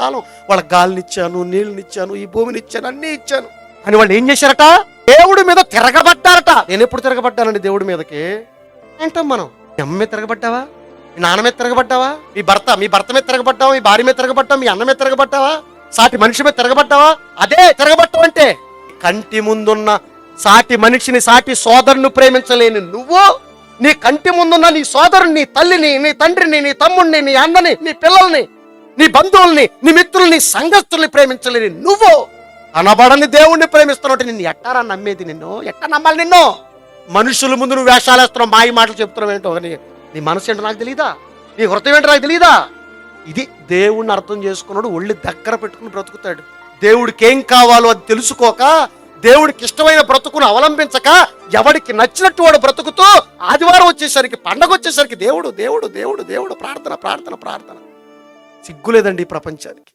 కాలం వాళ్ళ గాలినిచ్చాను, నీళ్ళనిచ్చాను, ఈ భూమినిచ్చాను, అన్నీ ఇచ్చాను అని వాళ్ళు ఏం చేశారట? దేవుడి మీద తిరగబడ్డారట. నేను ఎప్పుడు తిరగబడ్డానండి దేవుడి మీదకి అంటాం మనం. మీ అమ్మ మీద తిరగబడ్డావా? మీ నాన్న మీద తిరగబడ్డావా? మీ భర్త మీద తిరగబడ్డావా? మీ భార్య మీద తిరగబడ్డావా? మీ అన్న మీద తిరగబడ్డావా? సాటి మనిషి మీద తిరగబడ్డావా? అదే తిరగబట్టం అంటే. కంటి ముందున్న సాటి మనిషిని, సాటి సోదరుని ప్రేమించలేని నువ్వు, నీ కంటి ముందున్న నీ సోదరుని, నీ తల్లిని, నీ తండ్రిని, నీ తమ్ముడిని, నీ అన్నని, నీ పిల్లల్ని, నీ బంధువుల్ని, నీ మిత్రుల్ని, సంఘస్థుల్ని ప్రేమించలేని నువ్వు కనబడని దేవుణ్ణి ప్రేమిస్తున్నావు. నిన్ను ఎట్టారా నమ్మేది? ఎట్టా నమ్మాలి నిన్ను? మనుషుల ముందు నువ్వు వేషాలు వేస్తున్నావు, మాయ మాటలు చెప్తున్నావు ఏంటో. నీ మనసు ఏంటో నాకు తెలియదా? నీ హృదయం ఏంటో నాకు తెలియదా? ఇది దేవుణ్ణి అర్థం చేసుకున్నాడు ఒళ్ళు దగ్గర పెట్టుకుని బ్రతుకుతాడు. దేవుడికి ఏం కావాలో అది తెలుసుకోక, దేవుడికి ఇష్టమైన బ్రతుకును అవలంబించక, ఎవడికి నచ్చినట్టు వాడు బ్రతుకుతూ ఆదివారం వచ్చేసరికి, పండగ వచ్చేసరికి దేవుడు దేవుడు దేవుడు దేవుడు, ప్రార్థన ప్రార్థన ప్రార్థన. సిగ్గులేదండి ఈ ప్రపంచానికి.